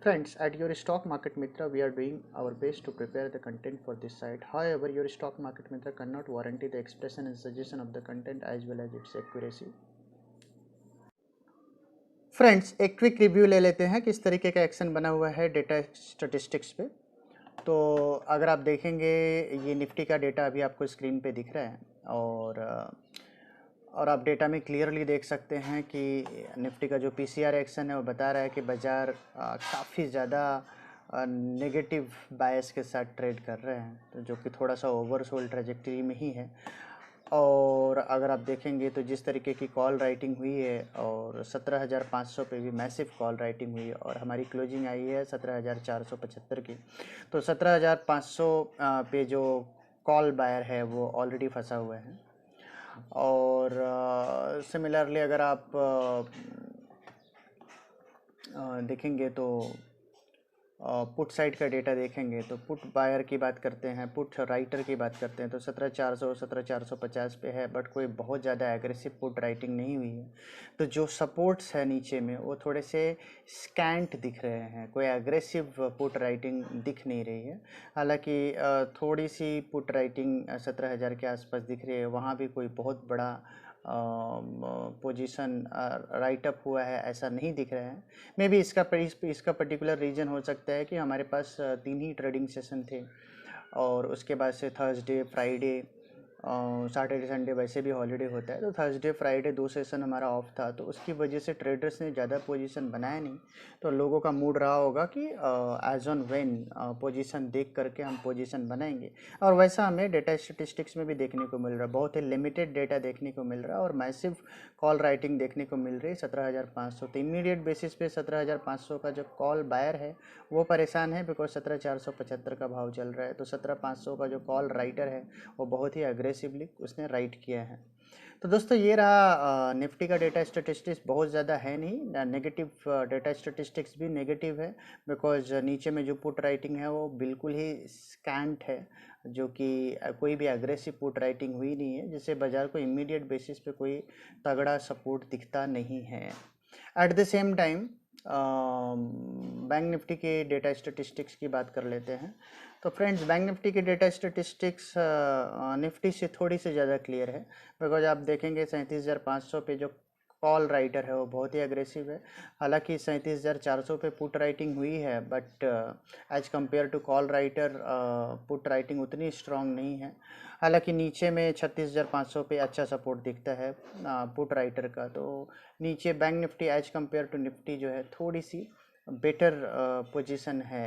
Friends, at your Stock Market Mitra, we are doing our best to prepare the content for this site. However, your Stock Market Mitra cannot guarantee the expression and suggestion of the content as well as its accuracy. Friends, एक quick review ले लेते हैं किस तरीके का action बना हुआ है डेटा स्टैटिस्टिक्स पे। तो अगर आप देखेंगे ये निफ्टी का डेटा अभी आपको स्क्रीन पे दिख रहा है और आप डेटा में क्लियरली देख सकते हैं कि निफ्टी का जो पीसीआर एक्शन है वो बता रहा है कि बाज़ार काफ़ी ज़्यादा नेगेटिव बायस के साथ ट्रेड कर रहे हैं, तो जो कि थोड़ा सा ओवरसोल्ड ट्रेजेक्टरी में ही है। और अगर आप देखेंगे तो जिस तरीके की कॉल राइटिंग हुई है और 17,500 पे भी मैसिव कॉल राइटिंग हुई है और हमारी क्लोजिंग आई है 17,475 की। तो 17,500 पे जो कॉल बायर है वो ऑलरेडी फंसा हुआ है। और सिमिलरली अगर आप देखेंगे तो पुट साइड का डेटा देखेंगे तो पुट बायर की बात करते हैं, पुट राइटर की बात करते हैं तो 17,400 17,450 पे है, बट कोई बहुत ज़्यादा एग्रेसिव पुट राइटिंग नहीं हुई है। तो जो सपोर्ट्स है नीचे में वो थोड़े से स्कैंट दिख रहे हैं, कोई एग्रेसिव पुट राइटिंग दिख नहीं रही है। हालांकि थोड़ी सी पुट राइटिंग 17,000 के आसपास दिख रही है, वहाँ भी कोई बहुत बड़ा पोजीशन राइट अप हुआ है ऐसा नहीं दिख रहा है। मे बी इसका पर्टिकुलर रीज़न हो सकता है कि हमारे पास 3 ही ट्रेडिंग सेशन थे और उसके बाद से थर्सडे फ्राइडे सैटरडे संडे वैसे भी हॉलीडे होता है, तो थर्सडे फ्राइडे 2 सेशन हमारा ऑफ था, तो उसकी वजह से ट्रेडर्स ने ज़्यादा पोजीशन बनाया नहीं। तो लोगों का मूड रहा होगा कि एज ऑन व्हेन पोजीशन देख करके हम पोजीशन बनाएंगे। और वैसा हमें डेटा स्टेटिस्टिक्स में भी देखने को मिल रहा है, बहुत ही लिमिटेड डेटा देखने को मिल रहा है और मैसिव कॉल राइटिंग देखने को मिल रही है 17,500। तो इमीडिएट बेसिस पे 17,500 का जो कॉल बायर है वो परेशान है, बिकॉज 17,475 का भाव चल रहा है। तो 17,500 का जो कॉल राइटर है वो बहुत ही अग्रेसिवली उसने राइट किया है। तो दोस्तों ये रहा निफ्टी का डेटा स्टेटिस्टिक्स, बहुत ज़्यादा है नहीं, नेगेटिव डेटा स्टेटिस्टिक्स भी नेगेटिव है, बिकॉज नीचे में जो पुट राइटिंग है वो बिल्कुल ही स्कैंट है, जो कि कोई भी एग्रेसिव पुट राइटिंग हुई नहीं है, जिससे बाज़ार को इमीडिएट बेसिस पे कोई तगड़ा सपोर्ट दिखता नहीं है। At the same time bank Nifty के डेटा स्टेटिस्टिक्स की बात कर लेते हैं। तो फ्रेंड्स, बैंक निफ्टी के डेटा स्टेटिस्टिक्स निफ्टी से थोड़ी सी ज़्यादा क्लियर है, बिकॉज आप देखेंगे 37,500 पे जो कॉल राइटर है वो बहुत ही अग्रेसिव है। हालांकि 37,400 पे पुट राइटिंग हुई है, but as compare to call writer put writing उतनी स्ट्रांग नहीं है। हालांकि नीचे में 36,500 पे अच्छा सपोर्ट दिखता है पुट राइटर का। तो नीचे bank Nifty as compare to Nifty जो है थोड़ी सी बेटर पोजीशन है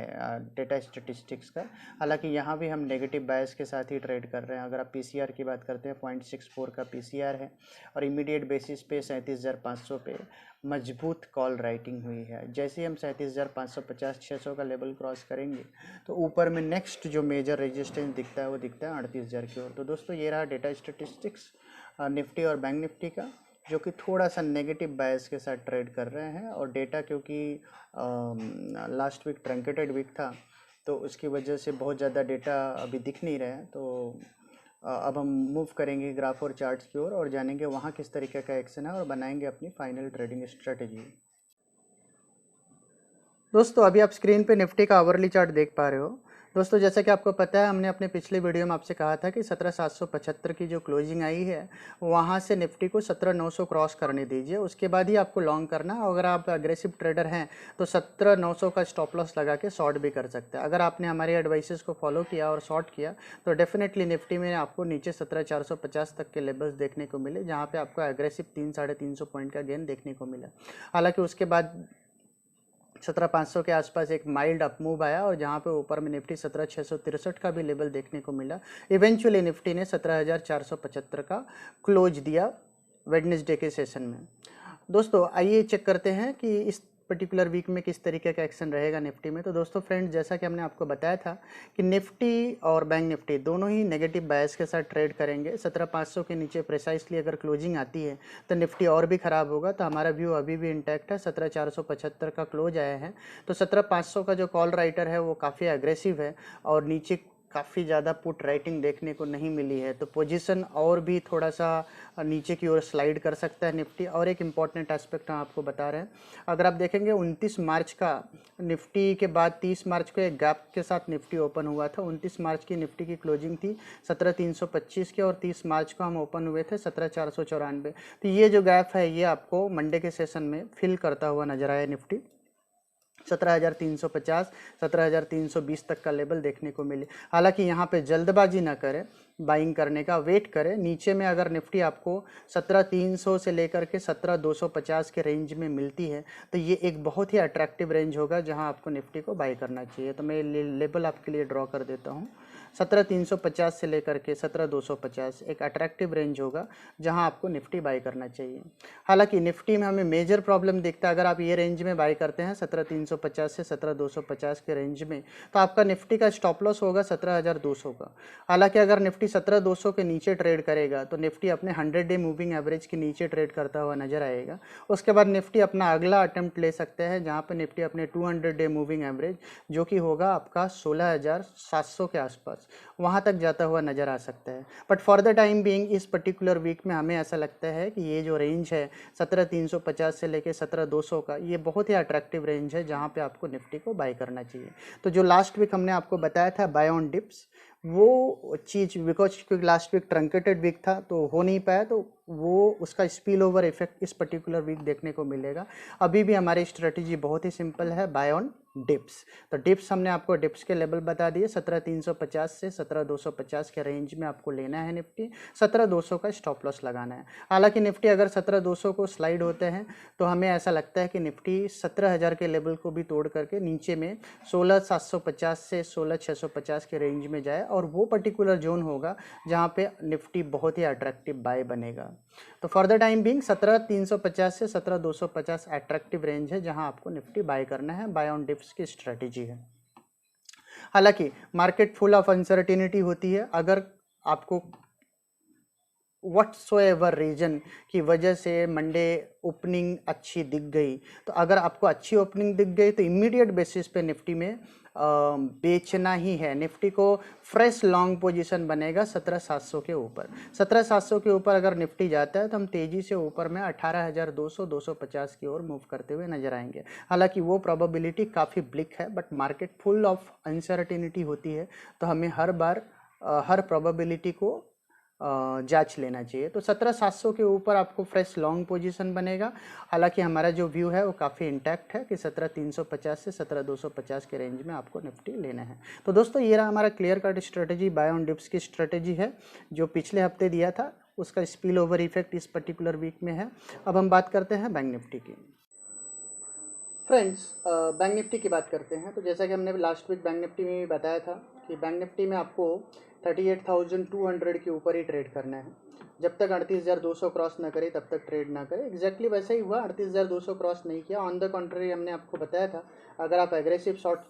डेटा स्टेटिस्टिक्स का। हालांकि यहाँ भी हम नेगेटिव बायस के साथ ही ट्रेड कर रहे हैं। अगर आप पीसीआर की बात करते हैं 0.64 का पीसीआर है और इमीडिएट बेसिस पे 37,500 पे मजबूत कॉल राइटिंग हुई है। जैसे ही हम 37,550 600 का लेवल क्रॉस करेंगे तो ऊपर में नेक्स्ट जो मेजर रेजिस्टेंस दिखता है वो दिखता है 38,000 की ओर। तो दोस्तों ये रहा डेटा स्टेटिस्टिक्स निफ्टी और बैंक निफ्टी का, जो कि थोड़ा सा नेगेटिव बायस के साथ ट्रेड कर रहे हैं। और डेटा क्योंकि लास्ट वीक ट्रंकेटेड वीक था तो उसकी वजह से बहुत ज़्यादा डेटा अभी दिख नहीं रहे हैं। तो अब हम मूव करेंगे ग्राफ और चार्ट्स की ओर और जानेंगे वहाँ किस तरीके का एक्शन है और बनाएंगे अपनी फाइनल ट्रेडिंग स्ट्रेटजी। दोस्तों अभी आप स्क्रीन पे निफ्टी का आवरली चार्ट देख पा रहे हो। दोस्तों जैसा कि आपको पता है, हमने अपने पिछले वीडियो में आपसे कहा था कि 17,775 की जो क्लोजिंग आई है वहाँ से निफ्टी को 17,900 क्रॉस करने दीजिए, उसके बाद ही आपको लॉन्ग करना। अगर आप अग्रेसिव ट्रेडर हैं तो 17,900 का स्टॉप लॉस लगा के शॉर्ट भी कर सकते हैं। अगर आपने हमारी एडवाइसेस को फॉलो किया और शॉर्ट किया तो डेफिनेटली निफ्टी में आपको नीचे 17,450 तक के लेवल्स देखने को मिले, जहाँ पर आपको एग्रेसिव 300-350 पॉइंट का गेन देखने को मिला। हालाँकि उसके बाद 17,500 के आसपास एक माइल्ड अप मूव आया और जहां पे ऊपर में निफ्टी 17,663 का भी लेवल देखने को मिला। इवेंचुअली निफ्टी ने 17,475 का क्लोज दिया वेडनेसडे के सेशन में। दोस्तों आइए चेक करते हैं कि इस पर्टिकुलर वीक में किस तरीके का एक्शन रहेगा निफ्टी में। तो दोस्तों फ्रेंड्स, जैसा कि हमने आपको बताया था कि निफ्टी और बैंक निफ्टी दोनों ही नेगेटिव बायस के साथ ट्रेड करेंगे। 17,500 के नीचे प्रिसाइसली अगर क्लोजिंग आती है तो निफ्टी और भी ख़राब होगा। तो हमारा व्यू अभी भी इंटैक्ट है। 17,475 का क्लोज आया है तो 17,500 का जो कॉल राइटर है वो काफ़ी एग्रेसिव है और नीचे काफ़ी ज़्यादा पुट राइटिंग देखने को नहीं मिली है, तो पोजीशन और भी थोड़ा सा नीचे की ओर स्लाइड कर सकता है निफ्टी। और एक इम्पॉर्टेंट एस्पेक्ट हम आपको बता रहे हैं, अगर आप देखेंगे 29 मार्च का निफ्टी के बाद 30 मार्च को एक गैप के साथ निफ्टी ओपन हुआ था। 29 मार्च की निफ्टी की क्लोजिंग थी 17,325 के, और 30 मार्च को हम ओपन हुए थे 17,494। तो ये जो गैप है ये आपको मंडे के सेशन में फिल करता हुआ नजर आया निफ्टी। 17,350 17,320 तक का लेवल देखने को मिले। हालांकि यहाँ पे जल्दबाजी ना करें बाइंग करने का, वेट करें। नीचे में अगर निफ्टी आपको 17,300 से लेकर के 17,250 के रेंज में मिलती है तो ये एक बहुत ही अट्रैक्टिव रेंज होगा जहाँ आपको निफ्टी को बाई करना चाहिए। तो मैं लेवल आपके लिए ड्रॉ कर देता हूँ। 17,350 से लेकर के 17,250 एक अट्रैक्टिव रेंज होगा जहां आपको निफ्टी बाई करना चाहिए। हालांकि निफ्टी में हमें मेजर प्रॉब्लम दिखता है, अगर आप ये रेंज में बाई करते हैं 17,350 से 17,250 के रेंज में, तो आपका निफ्टी का स्टॉप लॉस होगा 17,200 का। हालांकि अगर निफ्टी 17,200 के नीचे ट्रेड करेगा तो निफ्टी अपने 100 डे मूविंग एवरेज के नीचे ट्रेड करता हुआ नजर आएगा। उसके बाद निफ्टी अपना अगला अटेम्प्ट ले सकते हैं जहां पर निफ्टी अपने 200 डे मूविंग एवरेज, जो कि होगा आपका 16,700 के आसपास, वहाँ तक जाता हुआ नज़र आ सकता है। But for the time being इस पर्टिकुलर वीक में हमें ऐसा लगता है कि ये जो रेंज है 17,350 से लेके 17,200 का, ये बहुत ही अट्रैक्टिव रेंज है जहाँ पे आपको निफ्टी को बाय करना चाहिए। तो जो लास्ट वीक हमने आपको बताया था बाय ऑन डिप्स, वो चीज़ बिकॉज क्योंकि लास्ट वीक ट्रंकेटेड वीक था तो हो नहीं पाया, तो वो उसका स्पिल ओवर इफेक्ट इस पर्टिकुलर वीक देखने को मिलेगा। अभी भी हमारी स्ट्रेटेजी बहुत ही सिंपल है, बाय ऑन डिप्स। तो डिप्स हमने आपको डिप्स के लेवल बता दिए, 17,350 से 17,250 के रेंज में आपको लेना है निफ्टी। 17,200 का स्टॉप लॉस लगाना है। हालांकि निफ्टी अगर 17,200 को स्लाइड होते हैं तो हमें ऐसा लगता है कि निफ्टी 17,000 के लेवल को भी तोड़ करके नीचे में 16,750 से 16,650 के रेंज में जाए, और वो पर्टिकुलर जोन होगा जहाँ पे निफ्टी बहुत ही अट्रैक्टिव बाय बनेगा। तो फॉर द टाइम बीइंग 17,350 से 17,250 अट्रैक्टिव रेंज है जहां आपको निफ्टी बाय करना है, बाय ऑन डिप्स की स्ट्रेटेजी है। हालांकि मार्केट फुल ऑफ अनसर्टिनिटी होती है। अगर आपको व्हाट्सोएवर रीजन की वजह से मंडे ओपनिंग अच्छी दिख गई, तो अगर आपको अच्छी ओपनिंग दिख गई तो इमीडिएट बेसिस पे निफ्टी में बेचना ही है। निफ्टी को फ्रेश लॉन्ग पोजीशन बनेगा 17,700 के ऊपर। 17,700 के ऊपर अगर निफ्टी जाता है तो हम तेजी से ऊपर में 18,200 250 की ओर मूव करते हुए नजर आएंगे। हालांकि वो प्रोबेबिलिटी काफ़ी ब्लिक है, but market full of uncertainty होती है, तो हमें हर बार हर प्रोबेबिलिटी को जांच लेना चाहिए। तो 17,700 के ऊपर आपको फ्रेश लॉन्ग पोजीशन बनेगा। हालांकि हमारा जो व्यू है वो काफ़ी इंटैक्ट है कि 17,350 से 17,250 के रेंज में आपको निफ्टी लेना है। तो दोस्तों ये रहा हमारा clear cut strategy, buy on dips की स्ट्रेटेजी है जो पिछले हफ्ते दिया था, उसका स्पिल ओवर इफेक्ट इस पर्टिकुलर वीक में है। अब हम बात करते हैं बैंक निफ्टी की। फ्रेंड्स, बैंक निफ्टी की बात करते हैं। तो जैसा कि हमने लास्ट वीक बैंक निफ्टी में भी बताया था कि बैंक निफ्टी में आपको 38,200 के ऊपर ही ट्रेड करना है। जब तक 38,200 क्रॉस ना करे तब तक ट्रेड ना करे। एग्जैक्टली वैसा ही हुआ, 38,200 क्रॉस नहीं किया। ऑन द कॉन्ट्री हमने आपको बताया था अगर आप एग्रेसिव शॉर्ट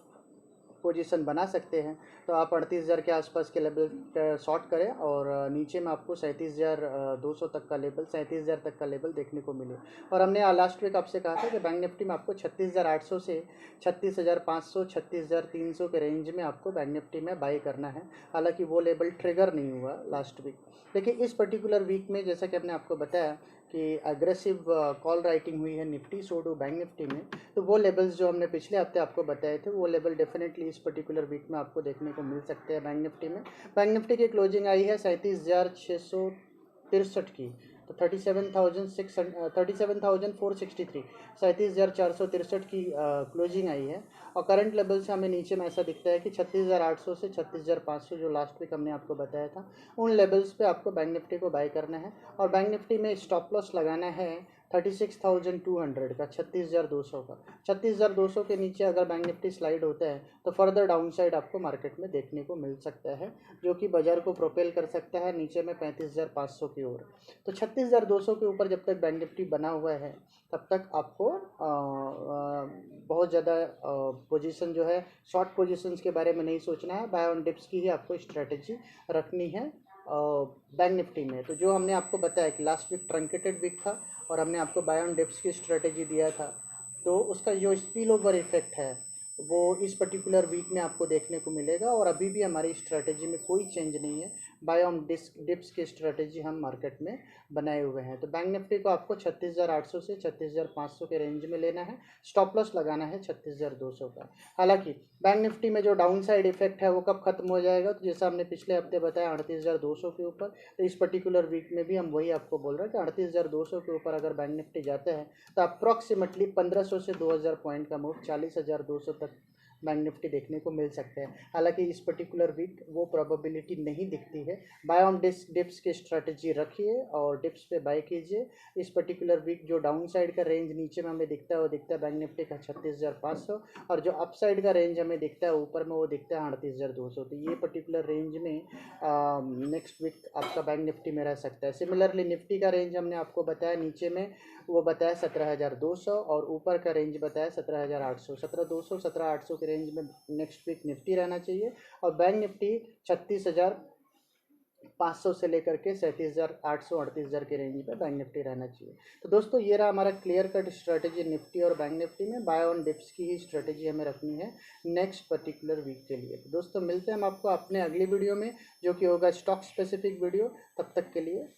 पोजीशन बना सकते हैं तो आप 38,000 के आसपास के लेवल शॉर्ट करें, और नीचे में आपको 37,200 तक का लेवल, 37,000 तक का लेवल देखने को मिले। और हमने लास्ट वीक आपसे कहा था कि बैंक निफ्टी में आपको 36,800 से 36,500 36,300 के रेंज में आपको बैंक निफ्टी में बाई करना है। हालांकि वो लेवल ट्रिगर नहीं हुआ लास्ट वीक, लेकिन इस पर्टिकुलर वीक में जैसा कि हमने आपको बताया कि एग्रेसिव कॉल राइटिंग हुई है Nifty so to bank Nifty में, तो वो लेवल्स जो हमने पिछले हफ्ते आपको बताए थे वो लेवल डेफिनेटली इस पर्टिकुलर वीक में आपको देखने को मिल सकते हैं बैंक निफ्टी में। बैंक निफ्टी की क्लोजिंग आई है 37,663 की, तो 37,463, 37,463 की क्लोजिंग आई है। और करंट लेवल से हमें नीचे में ऐसा दिखता है कि 36,800 से 36,500 जो लास्ट वीक हमने आपको बताया था, उन लेवल्स पे आपको बैंक निफ्टी को बाय करना है। और बैंक निफ्टी में स्टॉप लॉस लगाना है 36,200 का, 36,200 का। 36,200 के नीचे अगर बैंक निफ्टी स्लाइड होता है तो फर्दर डाउन साइड आपको मार्केट में देखने को मिल सकता है, जो कि बाजार को प्रोपेल कर सकता है नीचे में 35,500 की ओर। तो 36,200 के ऊपर जब तक बैंक निफ्टी बना हुआ है तब तक आपको बहुत ज़्यादा पोजीशन जो है शॉर्ट पोजीशंस के बारे में नहीं सोचना है, बाय ऑन डिप्स की ही आपको स्ट्रेटेजी रखनी है बैंक निफ्टी में। तो जो हमने आपको बताया कि लास्ट वीक ट्रंकेटेड वीक था और हमने आपको बाय ऑन डिप्स की स्ट्रेटेजी दिया था, तो उसका जो स्पिल ओवर इफेक्ट है वो इस पर्टिकुलर वीक में आपको देखने को मिलेगा। और अभी भी हमारी स्ट्रेटजी में कोई चेंज नहीं है, बाय ऑन डिप्स की स्ट्रेटजी हम मार्केट में बनाए हुए हैं। तो बैंक निफ्टी को आपको 36,800 से 36,500 के रेंज में लेना है, स्टॉप लॉस लगाना है 36,200 का। हालांकि बैंक निफ्टी में जो डाउन साइड इफेक्ट है वो कब खत्म हो जाएगा, तो जैसा हमने पिछले हफ्ते बताया 38,200 के ऊपर, तो इस पर्टिकुलर वीक में भी हम वही आपको बोल रहे हैं कि 38,200 के ऊपर अगर बैंक निफ्टी जाते हैं तो अप्रॉक्सीमेटली 1500 से 2000 पॉइंट का मूव 40,200 तक बैंक निफ्टी देखने को मिल सकते हैं। हालांकि इस पर्टिकुलर वीक वो प्रोबेबिलिटी नहीं दिखती है। बाय ऑन डिप्स की स्ट्रेटजी रखिए और डिप्स पे बाय कीजिए। इस पर्टिकुलर वीक जो डाउन साइड का रेंज नीचे में हमें दिखता है वो दिखता है बैंक निफ्टी का 36,500, और जो अप साइड का रेंज हमें दिखता है ऊपर में वो दिखता है 38,200। तो ये पर्टिकुलर रेंज में नेक्स्ट वीक आपका बैंक निफ्टी में रह सकता है। सिमिलरली निफ्टी का रेंज हमने आपको बताया नीचे में वो बताया 17,200 और ऊपर का रेंज बताया 17,800। 17,200 17,800 के रेंज में नेक्स्ट वीक निफ्टी रहना चाहिए, और बैंक निफ्टी 36,500 से लेकर के 37,800 38,000 के रेंज पे बैंक निफ्टी रहना चाहिए। तो दोस्तों ये रहा हमारा क्लियर कट स्ट्रेटेजी निफ्टी और बैंक निफ्टी में। बाय ऑन डिप्स की ही स्ट्रेटेजी हमें रखनी है नेक्स्ट पर्टिकुलर वीक के लिए। तो दोस्तों मिलते हैं हम आपको अपने अगली वीडियो में, जो कि होगा स्टॉक स्पेसिफिक वीडियो। तब तक के लिए